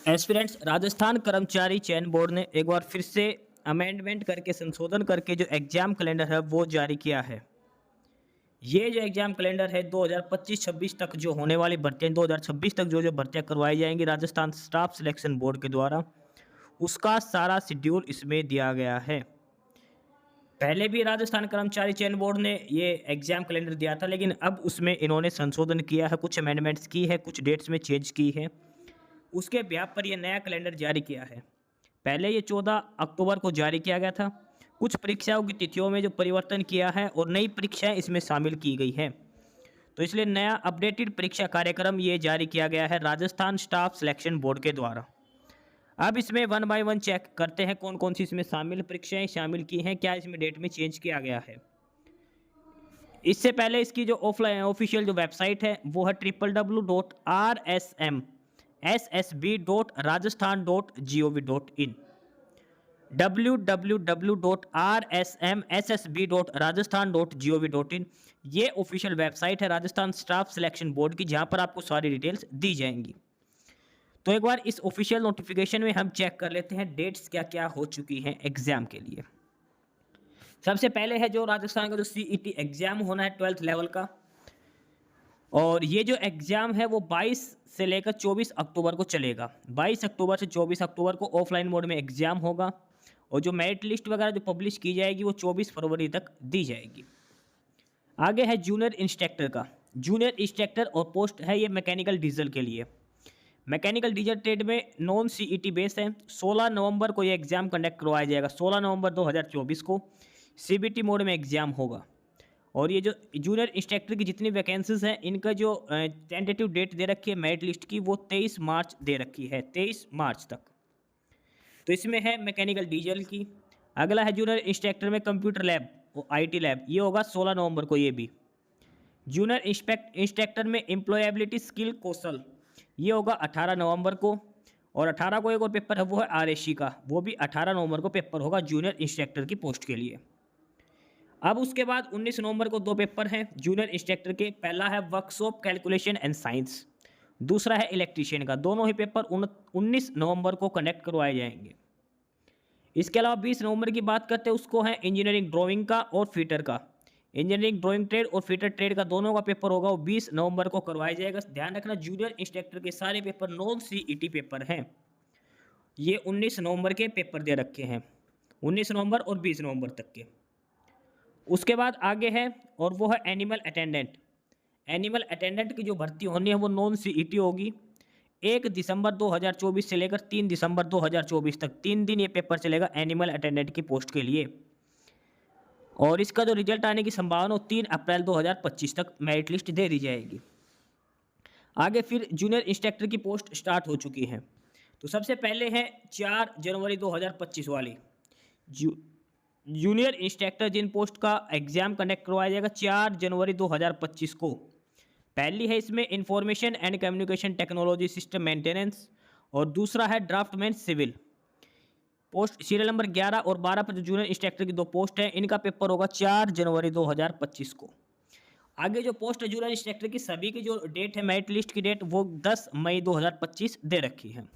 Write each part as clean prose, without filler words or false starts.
Aspirants Rajasthan कर्मचारी चयन board ने एक बार फिर से अमेंडमेंट करके संशोधन करके जो एग्जाम कैलेंडर है वो जारी किया है। ये जो एग्जाम कैलेंडर है 2025-26 तक जो होने वाली भर्तियां 2026 तक जो जो भर्तियां करवाई जाएंगी राजस्थान स्टाफ सिलेक्शन बोर्ड के द्वारा, उसका सारा शेड्यूल इसमें दिया गया है। पहले भी राजस्थान कर्मचारी चयन बोर्ड ने ये एग्जाम कैलेंडर दिया था, लेकिन अब उसमें इन्होंने संशोधन किया है, कुछ अमेंडमेंट्स की है, कुछ डेट्स में चेंज की है। उसके ब्याह पर यह नया कैलेंडर जारी किया है। पहले ये 14 अक्टूबर को जारी किया गया था। कुछ परीक्षाओं की तिथियों में जो परिवर्तन किया है और नई परीक्षाएं इसमें शामिल की गई हैं, तो इसलिए नया अपडेटेड परीक्षा कार्यक्रम ये जारी किया गया है राजस्थान स्टाफ सिलेक्शन बोर्ड के द्वारा। अब इसमें वन बाय वन चेक करते हैं कौन कौन सी इसमें शामिल परीक्षाएं शामिल की हैं, क्या इसमें डेट में चेंज किया गया है। इससे पहले इसकी जो ऑफलाइन ऑफिशियल जो वेबसाइट है वो है www.rsmssb.rajasthan.gov.in www.rsmssb.rajasthan.gov.in ये ऑफिशियल वेबसाइट है राजस्थान स्टाफ सिलेक्शन बोर्ड की, जहां पर आपको सारी डिटेल्स दी जाएंगी। तो एक बार इस ऑफिशियल नोटिफिकेशन में हम चेक कर लेते हैं डेट्स क्या क्या हो चुकी हैं एग्जाम के लिए। सबसे पहले है जो राजस्थान का जो सीईटी एग्जाम होना है 12th लेवल का, और ये जो एग्ज़ाम है वो 22 से लेकर 24 अक्टूबर को चलेगा। 22 अक्टूबर से 24 अक्टूबर को ऑफलाइन मोड में एग्ज़ाम होगा, और जो मेरिट लिस्ट वगैरह जो पब्लिश की जाएगी वो 24 फरवरी तक दी जाएगी। आगे है जूनियर इंस्ट्रक्टर का। जूनियर इंस्ट्रक्टर और पोस्ट है ये मैकेनिकल डीजल के लिए। मैकेनिकल डीजल ट्रेड में नॉन सीईटी बेस है। 16 नवंबर को ये एग्ज़ाम कंडक्ट करवाया जाएगा। 16 नवंबर 2024 को सीबीटी मोड में एग्ज़ाम होगा। और ये जो जूनियर इंस्ट्रक्टर की जितनी वैकेंसीज हैं, इनका जो टेंटेटिव डेट दे रखी है मेरिट लिस्ट की वो 23 मार्च दे रखी है, 23 मार्च तक। तो इसमें है मैकेनिकल डीजल की। अगला है जूनियर इंस्ट्रक्टर में कंप्यूटर लैब और आईटी लैब, ये होगा 16 नवंबर को। ये भी जूनियर इंस्ट्रक्टर में एम्प्लॉयबिलिटी स्किल कौशल, ये होगा 18 नवंबर को। और 18 को एक और पेपर है वो है आरएससी का, वो भी 18 नवंबर को पेपर होगा जूनियर इंस्ट्रक्टर की पोस्ट के लिए। अब उसके बाद 19 नवंबर को दो पेपर हैं जूनियर इंस्ट्रक्टर के। पहला है वर्कशॉप कैलकुलेशन एंड साइंस, दूसरा है इलेक्ट्रीशियन का। दोनों ही पेपर 19 नवंबर को कंडक्ट करवाए जाएंगे। इसके अलावा 20 नवंबर की बात करते हैं, उसको है इंजीनियरिंग ड्राइंग का और फीटर का। इंजीनियरिंग ड्राइंग ट्रेड और फीटर ट्रेड का दोनों का पेपर होगा, वो 20 नवंबर को करवाया जाएगा। ध्यान रखना जूनियर इंस्ट्रक्टर के सारे पेपर नॉन सीईटी पेपर हैं। ये 19 नवंबर के पेपर दे रखे हैं, 19 नवंबर और 20 नवंबर तक के। उसके बाद आगे है और वो है एनिमल अटेंडेंट। एनिमल अटेंडेंट की जो भर्ती होनी है वो नॉन सीईटी होगी। 1 दिसंबर 2024 से लेकर 3 दिसंबर 2024 तक 3 दिन ये पेपर चलेगा एनिमल अटेंडेंट की पोस्ट के लिए। और इसका जो रिजल्ट आने की संभावना 3 अप्रैल 2025 तक मेरिट लिस्ट दे दी जाएगी। आगे फिर जूनियर इंस्ट्रक्टर की पोस्ट स्टार्ट हो चुकी है। तो सबसे पहले है 4 जनवरी 2025 वाली जूनियर इंस्ट्रक्टर जिन पोस्ट का एग्जाम कंडक्ट करवाया जाएगा 4 जनवरी 2025 को। पहली है इसमें information and communication technology system maintenance, और दूसरा है draftsman civil. Post serial number 11 और 12 पर जो जूनियर इंस्ट्रक्टर की दो पोस्ट है, इनका पेपर होगा 4 जनवरी 2025 को। आगे जो पोस्ट है जूनियर इंस्ट्रक्टर की, सभी की जो डेट है मेरिट लिस्ट की डेट वो 10 मई 2025 दे रखी है।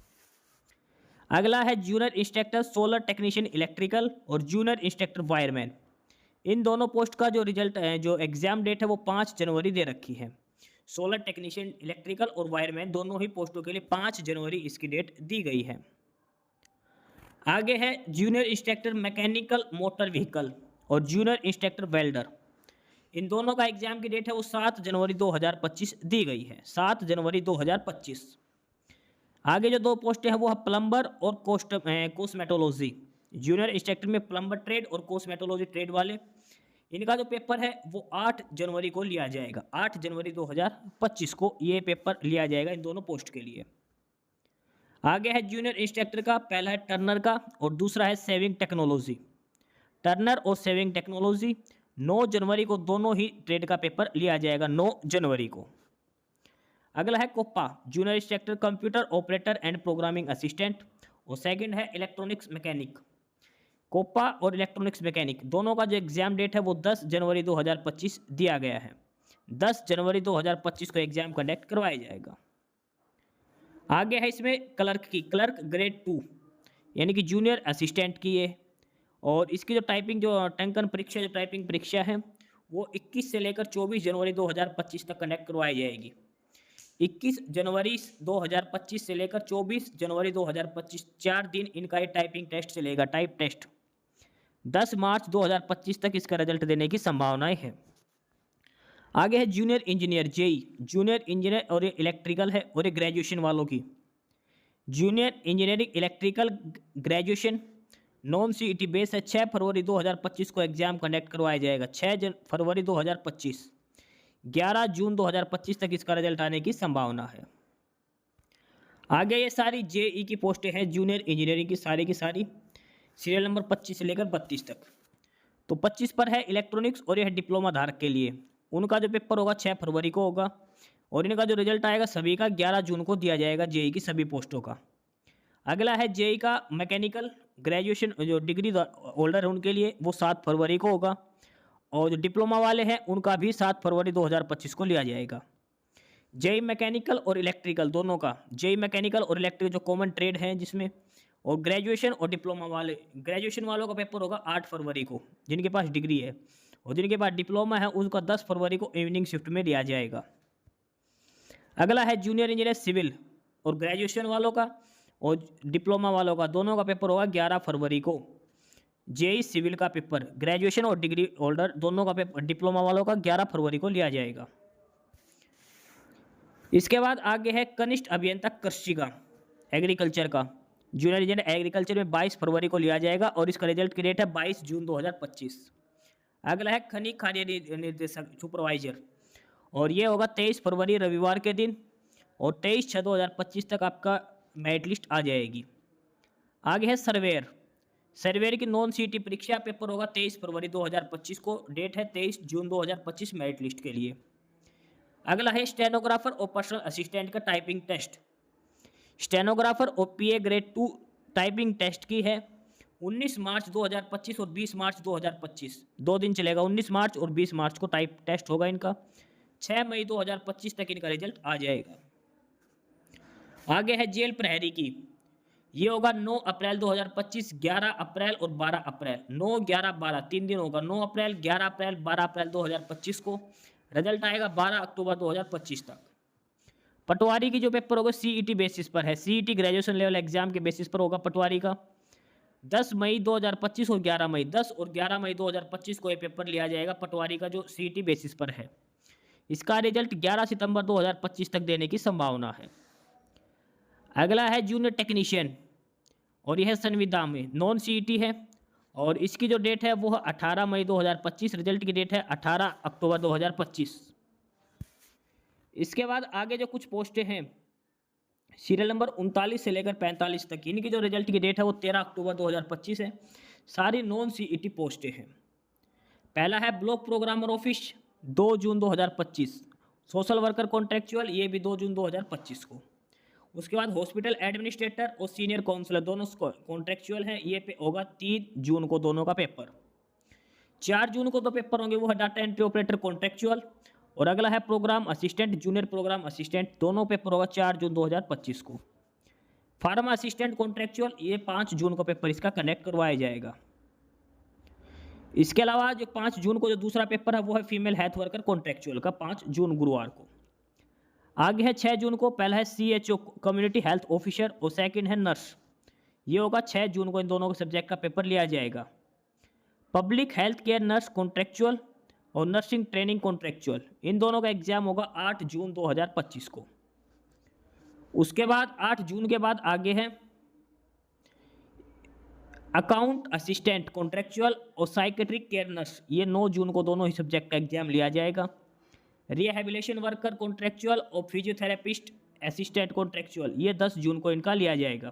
अगला है junior instructor solar technician electrical और जूनियर इंस्ट्रक्टर वायरमैन। इन दोनों पोस्ट का जो रिजल्ट है, जो एग्जाम डेट है वो 5 जनवरी दे रखी है। सोलर टेक्नीशियन इलेक्ट्रिकल और वायरमैन दोनों ही पोस्टों के लिए 5 जनवरी इसकी डेट दी गई है। आगे है junior instructor mechanical motor vehicle और जूनियर इंस्ट्रक्टर वेल्डर। इन दोनों का एग्जाम की डेट है वो 7 जनवरी 2025 दी गई है, 7 जनवरी 2025। आगे जो दो पोस्टें हैं वो है प्लम्बर और कोस्मेटोलॉजी। जूनियर इंस्ट्रक्टर में प्लम्बर ट्रेड और कोस्मेटोलॉजी ट्रेड वाले, इनका जो पेपर है वो 8 जनवरी को लिया जाएगा। 8 जनवरी 2025 को ये पेपर लिया जाएगा इन दोनों पोस्ट के लिए। आगे है जूनियर इंस्ट्रक्टर का, पहला है टर्नर का और दूसरा है सेविंग टेक्नोलॉजी। टर्नर और सेविंग टेक्नोलॉजी 9 जनवरी को दोनों ही ट्रेड का पेपर लिया जाएगा, 9 जनवरी को। अगला है Koppa, junior instructor computer operator and programming assistant, और सेकंड है इलेक्ट्रॉनिक्स मैकेनिक। कोप्पा और इलेक्ट्रॉनिक्स मैकेनिक दोनों का जो एग्जाम डेट है वो 10 जनवरी 2025 दिया गया है। 10 जनवरी 2025 को एग्जाम कंडक्ट करवाया जाएगा। आगे है इसमें क्लर्क की, क्लर्क ग्रेड 2 यानी कि जूनियर असिस्टेंट की है। और इसकी जो टाइपिंग जो टंकन परीक्षा जो टाइपिंग परीक्षा है वो 21 से लेकर 24 जनवरी 2025 तक कंडक्ट करवाई जाएगी। 21 जनवरी 2025 से लेकर 24 जनवरी 2025 4 दिन इनका ये टाइपिंग टेस्ट चलेगा, टाइप टेस्ट। 10 मार्च 2025 तक इसका रिजल्ट देने की संभावनाएं है। आगे है junior engineer JE, junior engineer और ये इलेक्ट्रिकल है और ये ग्रेजुएशन वालों की। Junior engineering electrical graduation non CET base है। 6 फरवरी 2025 को एग्जाम कंडक्ट करवाया जाएगा। 6 फरवरी 2025, 11 जून 2025 तक इसका रिजल्ट आने की संभावना है। आगे ये सारी जेई की पोस्टें हैं जूनियर इंजीनियरिंग की सारी सीरियल नंबर 25 से लेकर 32 तक। तो 25 पर है इलेक्ट्रॉनिक्स और यह डिप्लोमा धारक के लिए। उनका जो पेपर होगा 6 फरवरी को होगा और इनका जो रिजल्ट आएगा सभी का 11 जून को दिया जाएगा जेई की सभी पोस्टों का। अगला है जेई का मैकेनिकल ग्रेजुएशन जो डिग्री होल्डर है उनके लिए वो 7 फरवरी को होगा और जो डिप्लोमा वाले हैं उनका भी 7 फरवरी 2025 को लिया जाएगा। जेई मैकेनिकल और इलेक्ट्रिकल दोनों का, जेई मैकेनिकल और इलेक्ट्रिकल जो कॉमन ट्रेड हैं जिसमें, और ग्रेजुएशन और डिप्लोमा वाले, ग्रेजुएशन वालों का पेपर होगा 8 फरवरी को जिनके पास डिग्री है, और जिनके पास डिप्लोमा है उनका 10 फरवरी को इवनिंग शिफ्ट में लिया जाएगा। अगला है जूनियर इंजीनियर सिविल और ग्रेजुएशन वालों का और डिप्लोमा वालों का दोनों का पेपर होगा 11 फरवरी को। जेई सिविल का पेपर ग्रेजुएशन और डिग्री होल्डर दोनों का पेपर डिप्लोमा वालों का 11 फरवरी को लिया जाएगा। इसके बाद आगे है कनिष्ठ अभियंता कृषि का, एग्रीकल्चर का, जूनियर इंजीनियर एग्रीकल्चर में 22 फरवरी को लिया जाएगा और इसका रिजल्ट की डेट है 22 जून 2025। अगला है खनिज कार्य निर्देशक सुपरवाइजर और ये होगा 23 फरवरी रविवार के दिन और 23/6/2025 तक आपका मेरिट लिस्ट आ जाएगी। आगे है सर्वेयर, सर्वेयर की नॉन सीईटी परीक्षा पेपर होगा 23 फरवरी 2025 को, डेट है 23 जून 2025 मेरिट लिस्ट के लिए। अगला है स्टेनोग्राफर और पर्सनल असिस्टेंट का टाइपिंग टेस्ट। स्टेनोग्राफर और पीए ग्रेड 2 टाइपिंग टेस्ट की है 19 मार्च 2025 और 20 मार्च 2025, 2 दिन चलेगा। 19 मार्च और 20 मार्च को टाइप टेस्ट होगा इनका। 6 मई 2025 तक इनका रिजल्ट आ जाएगा। आगे है जेल प्रहरी की, ये होगा 9 अप्रैल 2025, 11 अप्रैल और 12 अप्रैल, 9, 11, 12 3 दिन होगा। 9 अप्रैल, 11 अप्रैल, 12 अप्रैल 2025 को रिजल्ट आएगा 12 अक्टूबर 2025 तक। पटवारी की जो पेपर होगा सीईटी बेसिस पर है, सीईटी ग्रेजुएशन लेवल एग्जाम के बेसिस पर होगा पटवारी का। 10 मई 2025 और 11 मई, 10 और 11 मई 2025 को ये पेपर लिया जाएगा पटवारी का जो सीईटी बेसिस पर है। इसका रिजल्ट 11 सितंबर 2025 तक देने की संभावना है। अगला है जूनियर टेक्नीशियन और यह संविदा में नॉन सीईटी है और इसकी जो डेट है वो है 18 मई 2025, रिजल्ट की डेट है 18 अक्टूबर 2025। इसके बाद आगे जो कुछ पोस्टें हैं सीरियल नंबर 39 से लेकर 45 तक, इनकी जो रिजल्ट की डेट है वो 13 अक्टूबर 2025 है। सारी नॉन सीईटी पोस्टें हैं। पहला है ब्लॉक प्रोग्रामर ऑफिस 2 जून 2025, सोशल वर्कर कॉन्ट्रेक्चुअल ये भी 2 जून 2025 को। उसके बाद हॉस्पिटल एडमिनिस्ट्रेटर और सीनियर काउंसलर दोनों कॉन्ट्रेक्चुअल हैं, ये पे होगा 3 जून को दोनों का पेपर। 4 जून को दो पेपर होंगे वो है डाटा एंट्री ऑपरेटर कॉन्ट्रेक्चुअल और अगला है program assistant junior program assistant, दोनों पेपर होगा 4 जून 2025 को। फार्मा असिस्टेंट कॉन्ट्रेक्चुअल ये 5 जून को पेपर इसका कनेक्ट करवाया जाएगा। इसके अलावा जो 5 जून को जो दूसरा पेपर है वो है फीमेल हेल्थ वर्कर कॉन्ट्रेक्चुअल का 5 जून गुरुवार को। आगे है 6 जून को, पहला है CHO कम्युनिटी हेल्थ ऑफिसर और सेकंड है नर्स, ये होगा 6 जून को इन दोनों के सब्जेक्ट का पेपर लिया जाएगा। Public health care nurse contractual और नर्सिंग ट्रेनिंग कॉन्ट्रेक्चुअल इन दोनों का एग्जाम होगा 8 जून 2025 को। उसके बाद 8 जून के बाद आगे है अकाउंट असिस्टेंट कॉन्ट्रेक्चुअल और साइकेट्रिक केयर नर्स, ये 9 जून को दोनों ही सब्जेक्ट का एग्जाम लिया जाएगा। रिहेबिलिटेशन वर्कर कॉन्ट्रेक्चुअल और फिजियोथेरेपिस्ट असिस्टेंट कॉन्ट्रेक्चुअल ये 10 जून को इनका लिया जाएगा।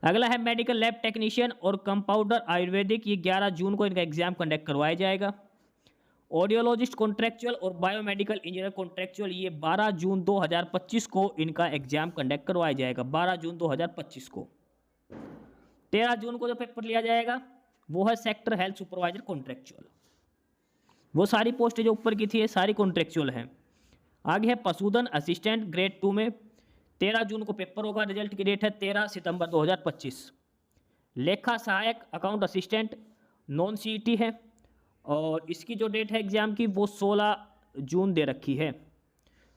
अगला है मेडिकल लैब टेक्नीशियन और कंपाउंडर आयुर्वेदिक, ये 11 जून को इनका एग्जाम कंडक्ट करवाया जाएगा। ऑडियोलॉजिस्ट कॉन्ट्रेक्चुअल और बायोमेडिकल इंजीनियर कॉन्ट्रेक्चुअल ये 12 जून 2025 को इनका एग्जाम कंडक्ट करवाया जाएगा, 12 जून 2025 को। 13 जून को जो पेपर लिया जाएगा वो है सेक्टर हेल्थ सुपरवाइजर कॉन्ट्रेक्चुअल। वो सारी पोस्टें जो ऊपर की थी ये सारी कॉन्ट्रेक्चुअल हैं। आगे है पशुधन असिस्टेंट ग्रेड 2 में 13 जून को पेपर होगा, रिजल्ट की डेट है 13 सितंबर 2025। लेखा सहायक अकाउंट असिस्टेंट नॉन सीईटी है और इसकी जो डेट है एग्ज़ाम की वो 16 जून दे रखी है।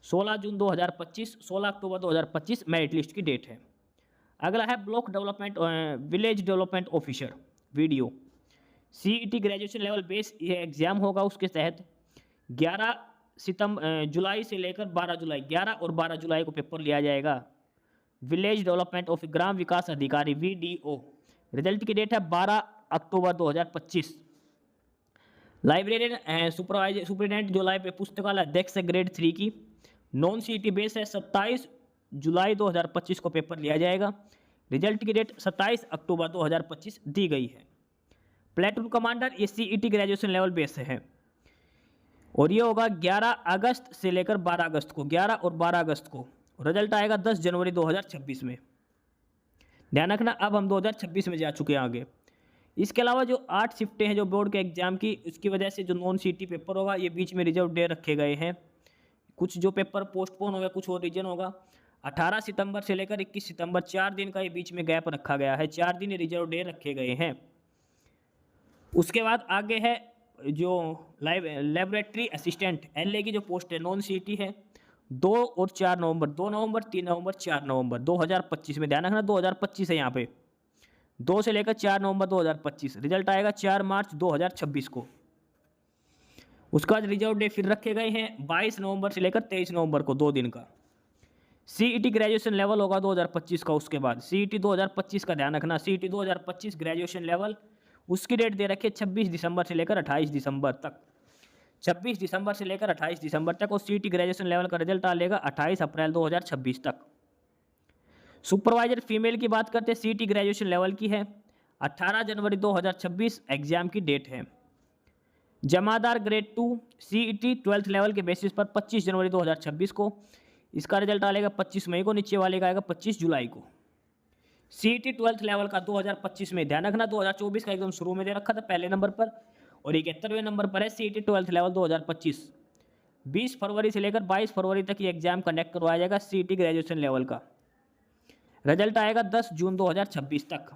16 जून 2025, 16 अक्टूबर 2025 मेरिट लिस्ट की डेट है। अगला है block development village development officer video, CET graduation level base ये एग्ज़ाम होगा। उसके तहत 11 जुलाई से लेकर 12 जुलाई, 11 और 12 जुलाई को पेपर लिया जाएगा। विलेज डेवलपमेंट ऑफ ग्राम विकास अधिकारी वीडीओ, रिजल्ट की डेट है 12 अक्टूबर 2025। लाइब्रेरियन सुपरिटेंडेंट जो पुस्तकालय अध्यक्ष है ग्रेड 3 की, नॉन सीईटी बेस है। 27 जुलाई 2025 को पेपर लिया जाएगा। रिजल्ट की डेट 27 अक्टूबर 2025 दी गई है। प्लेटून कमांडर ये सीईटी ग्रेजुएशन लेवल बेस है और ये होगा 11 अगस्त से लेकर 12 अगस्त को, 11 और 12 अगस्त को। रिजल्ट आएगा 10 जनवरी 2026 में। ध्यान रखना, अब हम 2026 में जा चुके हैं आगे। इसके अलावा जो 8 शिफ्टें हैं जो बोर्ड के एग्जाम की, उसकी वजह से जो नॉन सीईटी पेपर होगा ये बीच में रिजर्व डे रखे गए हैं। कुछ जो पेपर पोस्टपोन हो गया, कुछ और रीजन होगा। 18 सितंबर से लेकर 21 सितंबर 4 दिन का ये बीच में गैप रखा गया है, 4 दिन रिजर्व डे रखे गए हैं। उसके बाद आगे है जो लेबोरेटरी असिस्टेंट एलए की जो पोस्ट है नॉन सीईटी है। 2 और 4 नवंबर, 2 नवंबर, 3 नवंबर, 4 नवंबर 2025 में। ध्यान रखना 2025 है यहाँ पे, 2 से लेकर 4 नवंबर 2025। रिजल्ट आएगा 4 मार्च 2026 को। उसके बाद रिजर्व डे फिर रखे गए हैं 22 नवंबर से लेकर 23 नवंबर को, 2 दिन का। सीईटी ग्रेजुएशन लेवल होगा 2025 का। उसके बाद सीईटी 2025 का ध्यान रखना, सीईटी 2025 ग्रेजुएशन लेवल, उसकी डेट दे रखी है 26 दिसंबर से लेकर 28 दिसंबर तक। 26 दिसंबर से लेकर 28 दिसंबर तक और सीईटी ग्रेजुएशन लेवल का रिजल्ट आ लेगा 28 अप्रैल 2026 तक। सुपरवाइजर फीमेल की बात करते हैं, सीईटी ग्रेजुएशन लेवल की है। 18 जनवरी 2026 एग्जाम की डेट है। जमादार ग्रेड 2 सीईटी 12th लेवल के बेसिस पर 25 जनवरी 2026 को। इसका रिजल्ट आएगा 25 मई को, नीचे वाले का आएगा 25 जुलाई को। सीईटी 12th लेवल का 2025 में, ध्यान रखना 2024 का एकदम शुरू में दे रखा था पहले नंबर पर और 71वें नंबर पर है सीईटी 12th लेवल 2025। 20 फरवरी से लेकर 22 फरवरी तक ये एग्जाम कंडक्ट करवाया जाएगा सीईटी ग्रेजुएशन लेवल का। रिजल्ट आएगा 10 जून 2026 तक।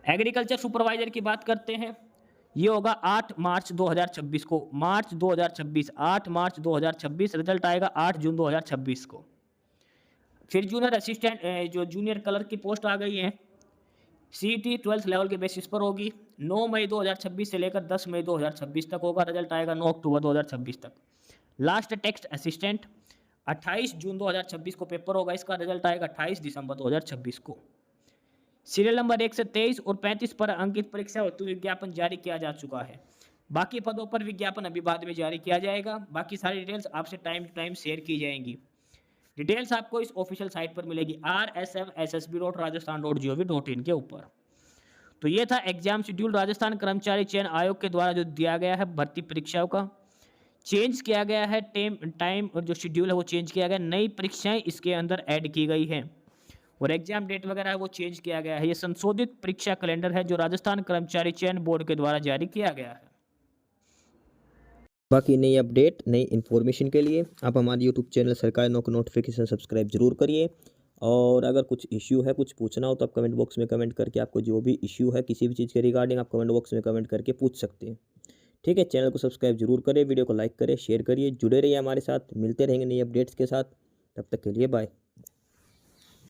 एग्रीकल्चर सुपरवाइजर की बात करते हैं, ये होगा 8 मार्च 2026 को, मार्च 2026, 8 मार्च 2026। रिजल्ट आएगा 8 जून 2026 को। फिर जूनियर असिस्टेंट जो जूनियर क्लर्क की पोस्ट आ गई है, सीईटी 12th लेवल के बेसिस पर होगी। 9 मई 2026 से लेकर 10 मई 2026 तक होगा। रिजल्ट आएगा 9 अक्टूबर 2026 तक। लास्ट टेक्स्ट असिस्टेंट 28 जून 2026 को पेपर होगा। इसका रिजल्ट आएगा 28 दिसंबर 2026 को। सीरियल नंबर 1 से 23 और 35 पर अंकित परीक्षा हेतु विज्ञापन जारी किया जा चुका है। बाकी पदों पर विज्ञापन अभी बाद में जारी किया जाएगा। बाकी सारी डिटेल्स आपसे टाइम टू टाइम शेयर की जाएंगी। डिटेल्स आपको इस ऑफिशियल साइट पर मिलेगी rsmssb.rajasthan.gov.in के ऊपर। तो ये था एग्जाम शेड्यूल राजस्थान कर्मचारी चयन आयोग के द्वारा जो दिया गया है भर्ती परीक्षाओं का। चेंज किया गया है टाइम और जो शेड्यूल है वो चेंज किया गया, नई परीक्षाएं इसके अंदर ऐड की गई हैं और एग्जाम डेट वगैरह है वो चेंज किया गया है। ये संशोधित परीक्षा कैलेंडर है जो राजस्थान कर्मचारी चयन बोर्ड के द्वारा जारी किया गया है। बाकी नई अपडेट, नई इन्फॉर्मेशन के लिए आप हमारे यूट्यूब चैनल सरकारी नौकरी नोटिफिकेशन सब्सक्राइब जरूर करिए। और अगर कुछ इश्यू है, कुछ पूछना हो तो आप कमेंट बॉक्स में कमेंट करके आपको जो भी इश्यू है किसी भी चीज़ के रिगार्डिंग आप कमेंट बॉक्स में कमेंट करके पूछ सकते हैं। ठीक है, चैनल को सब्सक्राइब जरूर करें, वीडियो को लाइक करें, शेयर करिए, जुड़े रहिए हमारे साथ। मिलते रहेंगे नई अपडेट्स के साथ, तब तक के लिए बाय।